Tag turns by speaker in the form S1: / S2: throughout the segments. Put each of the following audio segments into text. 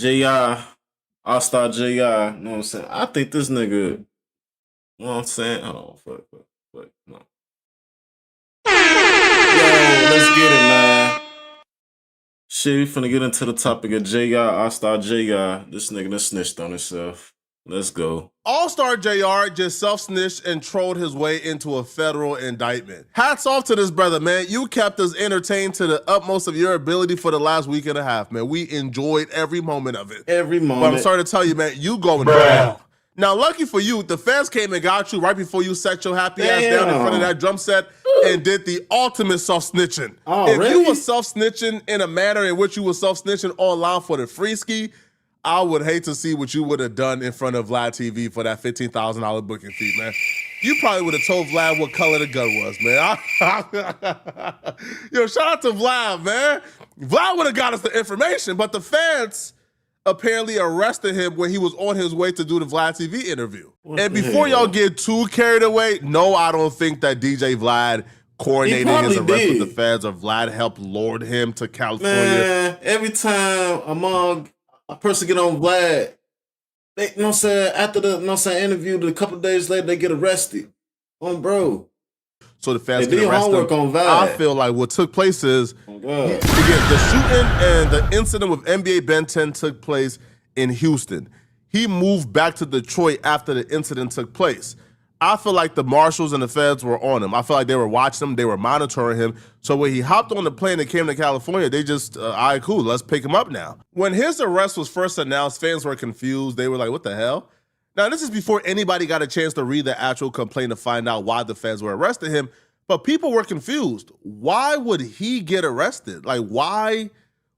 S1: J.I. Allstar J.I. You know what I'm saying? I think this nigga, you know what I'm saying? Hold on, fuck, no. Yo, let's get it, man. Shit, we finna get into the topic of J.I. Allstar J.I. This nigga done snitched on himself. Let's go.
S2: Allstar JR just self-snitched and trolled his way into a federal indictment. Hats off to this brother, man. You kept us entertained to the utmost of your ability for the last week and a half, man. We enjoyed every moment of it.
S1: Every moment.
S2: But I'm sorry to tell you, man, you going down. Now, lucky for you, the fans came and got you right before you sat your happy ass down in front of that drum set and did the ultimate self-snitching. If you were self-snitching in a manner in which you were self-snitching online for the free ski, I would hate to see what you would have done in front of Vlad TV for that $15,000 booking fee, man. You probably would have told Vlad what color the gun was, man. Yo, shout out to Vlad, man. Vlad would have got us the information, but the fans apparently arrested him when he was on his way to do the Vlad TV interview. And before y'all get too carried away, no, I don't think that DJ Vlad coordinated his arrest with the feds or Vlad helped lord him to California.
S1: Man, every time a person get on Vlad, they, you know what I'm saying, after the, you know what I'm saying, interview, a couple of days later, they get arrested. Bro.
S2: So the fans get arrested.
S1: On Vlad.
S2: I feel like what took place is, again, the shooting and the incident with NBA Ben 10 took place in Houston. He moved back to Detroit after the incident took place. I feel like the marshals and the feds were on him. I feel like they were watching him. They were monitoring him. So when he hopped on the plane and came to California, they just, all right, cool, let's pick him up now. When his arrest was first announced, fans were confused. They were like, what the hell? Now, this is before anybody got a chance to read the actual complaint to find out why the feds were arresting him. But people were confused. Why would he get arrested? Like, why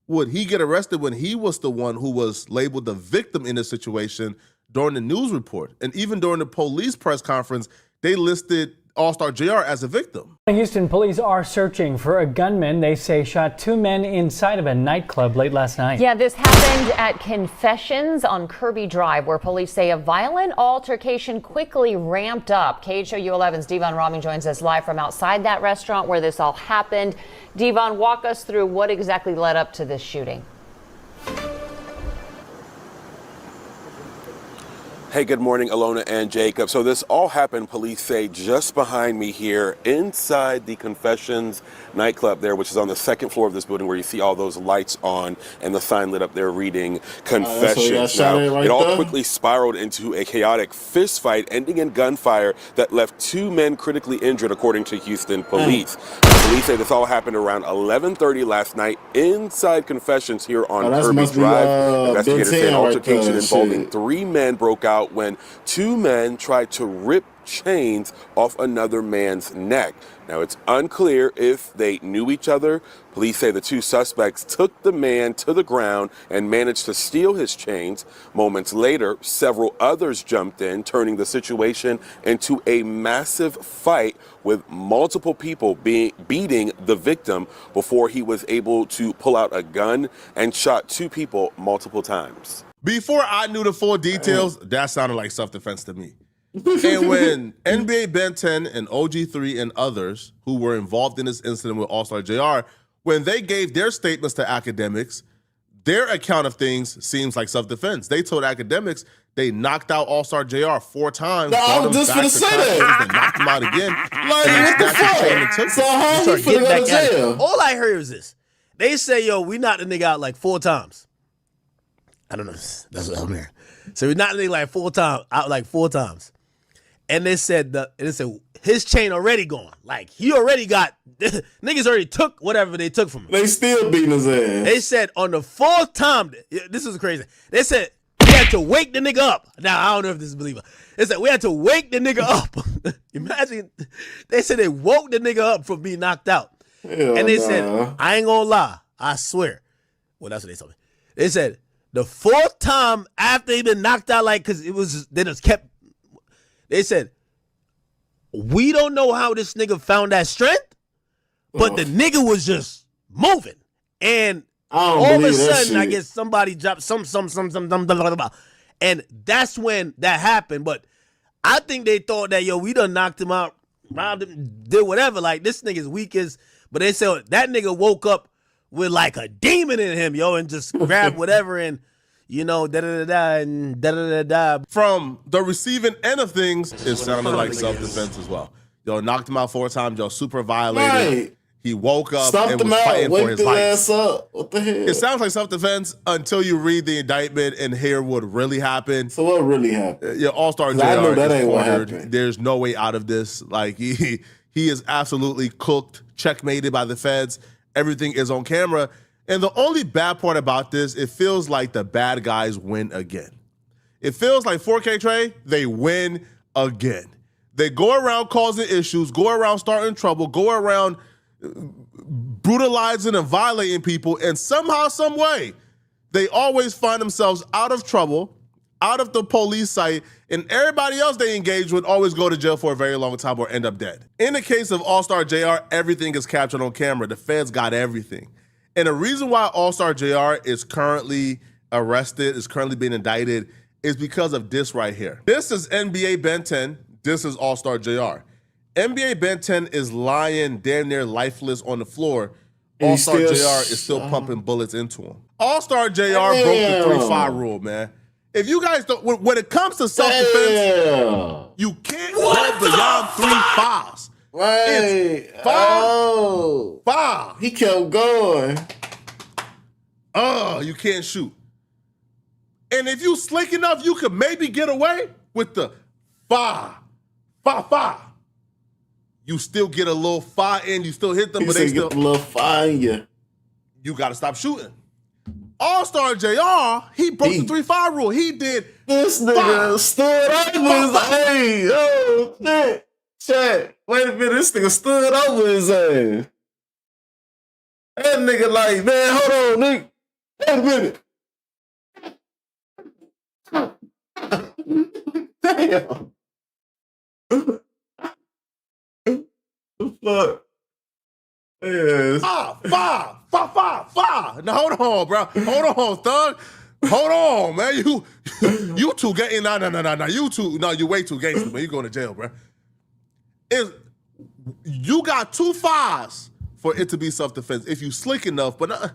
S2: would he get arrested when he was the one who was labeled the victim in this situation during the news report? And even during the police press conference, they listed Allstar JR as a victim.
S3: Houston police are searching for a gunman they say shot two men inside of a nightclub late last night.
S4: Yeah, this happened at Confessions on Kirby Drive, where police say a violent altercation quickly ramped up. KHOU11's Devon Raming joins us live from outside that restaurant where this all happened. Devon, walk us through what exactly led up to this shooting.
S5: Hey, good morning, Alona and Jacob. So this all happened, police say, just behind me here inside the Confessions nightclub there, which is on the second floor of this building where you see all those lights on and the sign lit up there reading Confessions. Now, it all quickly spiraled into a chaotic fist fight, ending in gunfire that left two men critically injured, according to Houston police. Police say this all happened around 11:30 last night inside Confessions here on Kirby Drive. Investigators say an altercation involving three men broke out when two men tried to rip chains off another man's neck. Now, it's unclear if they knew each other. Police say the two suspects took the man to the ground and managed to steal his chains. Moments later, several others jumped in, turning the situation into a massive fight with multiple people beating the victim before he was able to pull out a gun and shot two people multiple times.
S2: Before I knew the full details, that sounded like self-defense to me. And when NBA Ben 10 and OG3 and others who were involved in this incident with Allstar JR, when they gave their statements to academics, their account of things seems like self-defense. They told academics they knocked out Allstar JR 4 times.
S1: No, I was just going to say that.
S2: They knocked him out again.
S1: Like, what the fuck? So how he finna go to jail?
S6: All I heard was this. They say, yo, we knocked the nigga out like 4 times. I don't know. That's what I'm hearing. So we knocked the nigga like 4 times. And they said his chain already gone. Like, he already got, niggas already took whatever they took from him.
S1: They still beating his ass.
S6: They said on the 4th time, this is crazy. They said we had to wake the nigga up. Now, I don't know if this is believable. They said we had to wake the nigga up. Imagine, they said they woke the nigga up from being knocked out. And they said, I ain't gonna lie, I swear. Well, that's what they told me. They said the 4th time after he been knocked out, like, cause they just kept, they said, we don't know how this nigga found that strength, but the nigga was just moving. And all of a sudden, I guess somebody dropped some, blah, blah, blah. And that's when that happened. But I think they thought that, yo, we done knocked him out, robbed him, did whatever. Like, this nigga's weak as, but they said that nigga woke up with like a demon in him, yo, and just grabbed whatever. And, you know, da da da da and da da da da.
S2: From the receiving end of things, it sounded like self-defense as well. Yo, knocked him out 4 times. Yo, super violated.
S1: Right.
S2: He woke up
S1: Stomped
S2: and
S1: him
S2: was
S1: out,
S2: fighting for
S1: waked
S2: his
S1: his
S2: life.
S1: ass up. What the hell?
S2: It sounds like self-defense until you read the indictment and hear what really happened.
S1: So what really happened?
S2: Yeah, All-Star JR
S1: I know that
S2: is
S1: ain't what
S2: cornered.
S1: happened.
S2: There's no way out of this. Like he is absolutely cooked, checkmated by the feds. Everything is on camera. And the only bad part about this, it feels like the bad guys win again. It feels like 4K Trey, they win again. They go around causing issues, go around starting trouble, go around brutalizing and violating people, and somehow, some way, they always find themselves out of trouble, out of the police sight, and everybody else they engage with always go to jail for a very long time or end up dead. In the case of All-Star JR, everything is captured on camera. The feds got everything. And the reason why All-Star JR is currently arrested, is currently being indicted, is because of this right here. This is NBA Ben 10. This is All-Star JR. NBA Ben 10 is lying damn near lifeless on the floor. All-Star JR is still pumping bullets into him. All-Star JR broke the 3-5 rule, man. If you guys don't, when it comes to self-defense, you can't go beyond 3 fouls.
S1: Right.
S2: It's 5. 5.
S1: He kept going.
S2: You can't shoot. And if you slick enough, you could maybe get away with the 5. You still get a little 5 in, you still hit them,
S1: He
S2: but they
S1: said
S2: still
S1: get a little fire in you.
S2: You got to stop shooting. All-Star JR, he broke the 3-5 rule. He did.
S1: This nigga stood over his hey, oh shit. Chat. Wait a minute, this nigga stood over his ass. That nigga like, man, hold on, nigga. Wait a minute. Damn. Fuck. Yes.
S2: 5. Now hold on, bro. Hold on, thug. Hold on, man. You too gay. No. You way too gangster, man. You going to jail, bro. You got 2 5s for it to be self-defense if you slick enough, but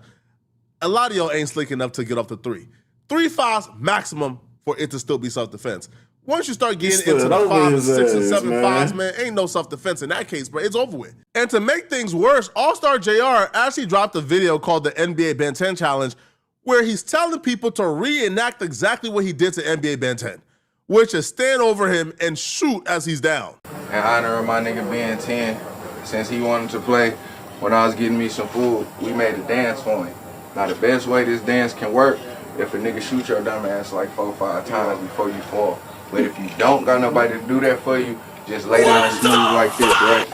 S2: a lot of y'all ain't slick enough to get off the 3. 3 5s maximum for it to still be self-defense. Once you start getting into the 5, 6, and 7 5s, man, ain't no self-defense in that case, bro. It's over with. And to make things worse, All-Star JR actually dropped a video called the NBA Ben 10 Challenge, where he's telling people to reenact exactly what he did to NBA Ben 10, which is stand over him and shoot as he's down.
S7: In honor of my nigga Ben 10, since he wanted to play, when I was getting me some food, we made a dance for him. Now the best way this dance can work, if a nigga shoot your dumb ass like 4 or 5 times before you fall. But if you don't got nobody to do that for you, just lay down smooth like this, right?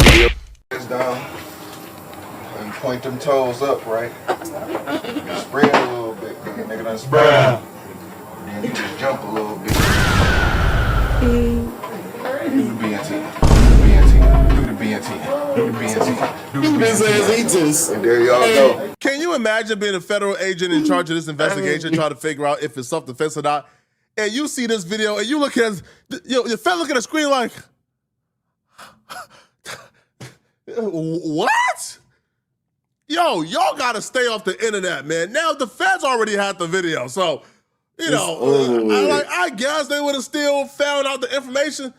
S7: Lay your ass down and point them toes up, right? You spread a little bit, cause the nigga done spread. Then you just jump a little bit. Do the BNT. Do the BNT. Do the BNT. Do the BNT. And there y'all go.
S2: Can you imagine being a federal agent in charge of this investigation, trying to figure out if it's self-defense or not? And you see this video, and you look at your fella look at the screen like, what? Yo, y'all gotta stay off the internet, man. Now the feds already had the video, so you know, I guess they would have still found out the information.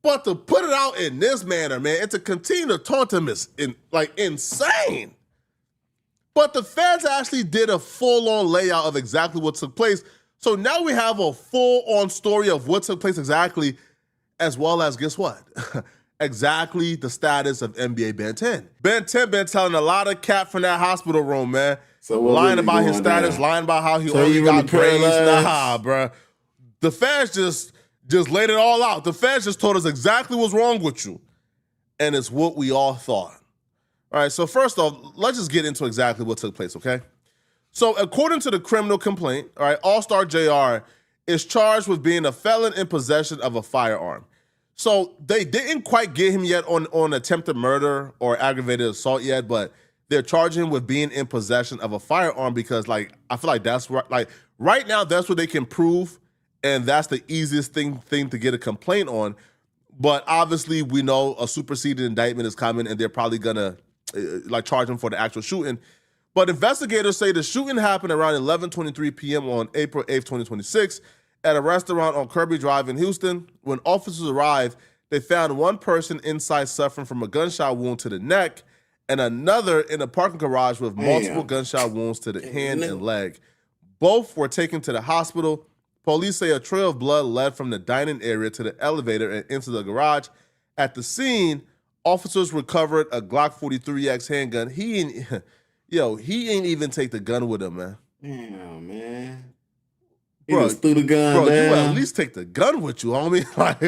S2: But to put it out in this manner, man, and to continue to taunt him is insane. But the feds actually did a full-on layout of exactly what took place. So now we have a full-on story of what took place exactly, as well as, guess what? Exactly the status of NBA Ben 10. Ben 10 been telling a lot of cap from that hospital room, man.
S1: So
S2: lying about his status, lying about how he only got grades. Nah, bruh. The feds just laid it all out. The feds just told us exactly what's wrong with you. And it's what we all thought. All right, so first off, let's just get into exactly what took place, okay? So according to the criminal complaint, all right, All-Star JR is charged with being a felon in possession of a firearm. So they didn't quite get him yet on attempted murder or aggravated assault yet, but they're charging him with being in possession of a firearm because, like, I feel like that's right now that's what they can prove, and that's the easiest thing to get a complaint on. But obviously, we know a superseded indictment is coming, and they're probably gonna charge him for the actual shooting. But investigators say the shooting happened around 11:23 p.m. on April 8th, 2026 at a restaurant on Kirby Drive in Houston. When officers arrived, they found one person inside suffering from a gunshot wound to the neck and another in a parking garage with multiple gunshot wounds to the hand and leg. Both were taken to the hospital. Police say a trail of blood led from the dining area to the elevator and into the garage. At the scene, officers recovered a Glock 43X handgun. He ain't even take the gun with him, man.
S1: Damn, man. He
S2: Bro,
S1: just threw the gun
S2: you
S1: down.
S2: at least take the gun with you, homie. Like,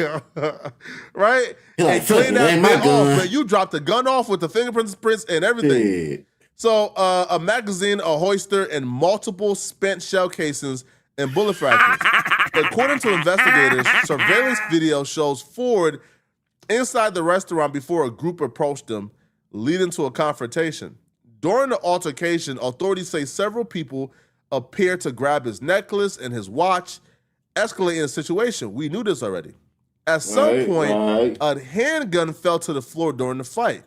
S2: right?
S1: He like,
S2: And
S1: fuck
S2: clean
S1: it,
S2: that
S1: ain't my
S2: bit
S1: gun.
S2: off, man. You dropped the gun off with the fingerprints and everything.
S1: Yeah.
S2: So a magazine, a holster, and multiple spent shell casings and bullet fragments. According to investigators, surveillance video shows Ford inside the restaurant before a group approached him, leading to a confrontation. During the altercation, authorities say several people appeared to grab his necklace and his watch, escalating the situation. We knew this already. At some point, a handgun fell to the floor during the fight.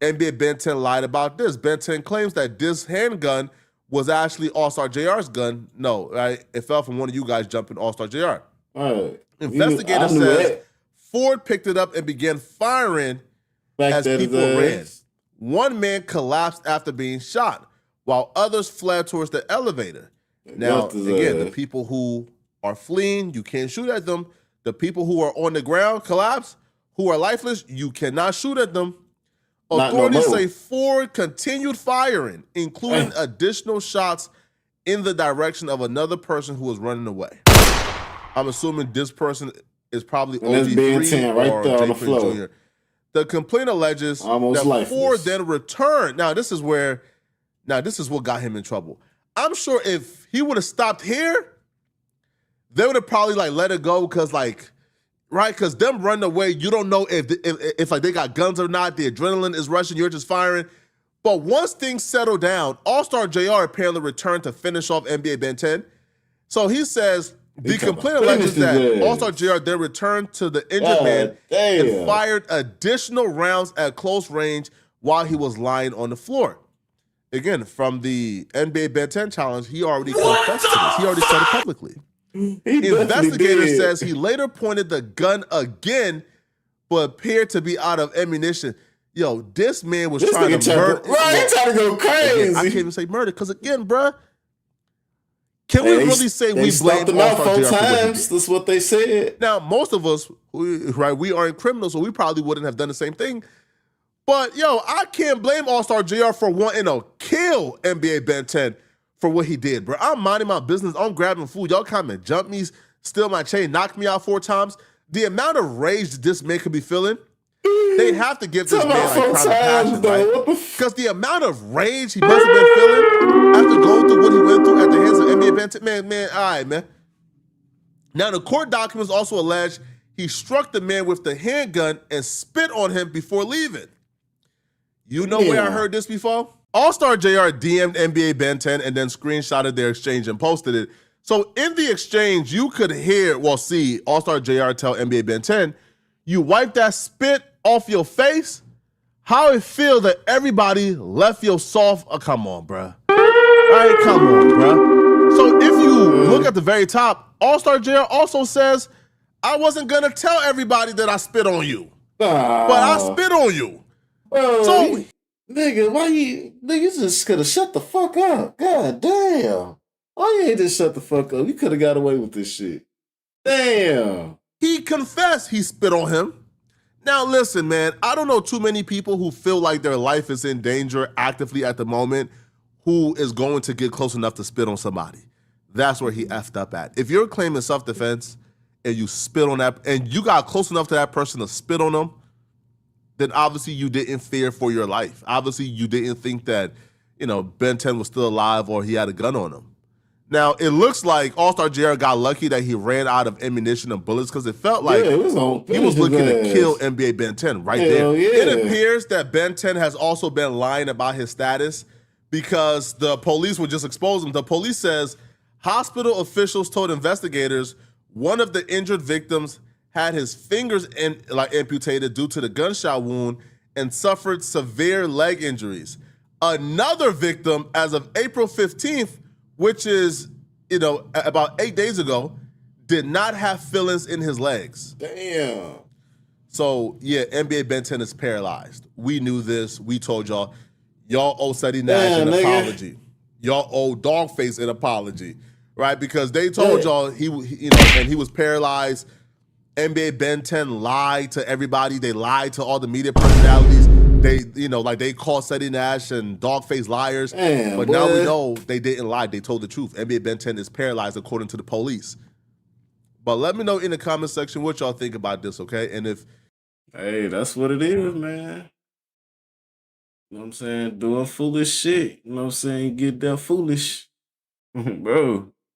S2: NBA Ben 10 lied about this. Ben 10 claims that this handgun was actually Allstar JR's gun. No, right? It fell from one of you guys jumping Allstar JR.
S1: Right.
S2: Investigator says Ford picked it up and began firing as people ran. One man collapsed after being shot, while others fled towards the elevator. Now, again, the people who are fleeing, you can't shoot at them. The people who are on the ground, collapse, who are lifeless, you cannot shoot at them. Authorities say Ford continued firing, including additional shots in the direction of another person who was running away. I'm assuming this person is probably OG3
S1: right
S2: or
S1: there on the
S2: J.
S1: floor.
S2: Prince Jr. The complaint alleges
S1: Almost
S2: that
S1: lifeless.
S2: Ford then returned. This is what got him in trouble. I'm sure if he would have stopped here, they would have probably let it go because right? Because them running away, you don't know if they got guns or not. The adrenaline is rushing. You're just firing. But once things settle down, Allstar JR apparently returned to finish off NBA Ben 10. So he says the complaint alleges that Allstar JR then returned to the injured man and fired additional rounds at close range while he was lying on the floor. Again, from the NBA Ben 10 challenge, he already confessed to this. He already said it publicly. Investigator says he later pointed the gun again, but appeared to be out of ammunition. Yo, this man was trying to murder.
S1: Right, he's trying to go crazy.
S2: Again, I can't even say murder because again, bruh, can we really say we blame
S1: him out
S2: Allstar
S1: 4
S2: JR for what he
S1: times?
S2: did?
S1: That's what they said.
S2: Now, most of us, we aren't criminals, so we probably wouldn't have done the same thing. But yo, I can't blame Allstar JR for wanting to kill NBA Ben 10 for what he did, bro. I'm minding my business. I'm grabbing food. Y'all come and jump me, steal my chain, knock me out 4 times. The amount of rage this man could be feeling, they have to give this man crime of passion, right? Because the amount of rage he must have been feeling after going through what he went through at the hands of NBA Ben 10, man, all right, man. Now, the court documents also allege he struck the man with the handgun and spit on him before leaving. You know where I heard this before? Allstar JR DM'd NBA Ben 10 and then screenshotted their exchange and posted it. So in the exchange, you could see Allstar JR tell NBA Ben 10, you wipe that spit off your face? How it feel that everybody left your soft, come on, bruh. All right, come on, bruh. So if you look at the very top, Allstar JR also says, I wasn't gonna tell everybody that I spit on you, but I spit on you. So,
S1: nigga, you just could have shut the fuck up. God damn. Why you ain't just shut the fuck up? You could have got away with this shit. Damn.
S2: he confessed he spit on him. Now, listen, man, I don't know too many people who feel like their life is in danger actively at the moment who is going to get close enough to spit on somebody. That's where he effed up at. If you're claiming self-defense and you spit on that, and you got close enough to that person to spit on them, then obviously you didn't fear for your life. Obviously you didn't think that, Ben 10 was still alive or he had a gun on him. Now, it looks like Allstar JR got lucky that he ran out of ammunition and bullets because it felt like he was looking to kill NBA Ben 10 right there.
S1: Yeah.
S2: It appears that Ben 10 has also been lying about his status because the police would just expose him. The police says hospital officials told investigators one of the injured victims had his fingers amputated due to the gunshot wound and suffered severe leg injuries. Another victim, as of April 15th, which is, about 8 days ago, did not have fillings in his legs.
S1: Damn.
S2: So, yeah, NBA Ben 10 is paralyzed. We knew this. We told y'all. Y'all owe Seti Nash an apology. Y'all owe Dogface an apology, right? Because they told y'all he and he was paralyzed. NBA Ben 10 lied to everybody. They lied to all the media personalities. They called Seti Nash and Dogface liars.
S1: Damn,
S2: but
S1: boy.
S2: now we know they didn't lie. They told the truth. NBA Ben 10 is paralyzed according to the police. But let me know in the comment section what y'all think about this, okay? And if
S1: Hey, that's what it is, man. You know what I'm saying? Doing foolish shit. You know what I'm saying? Get that foolish. Bro.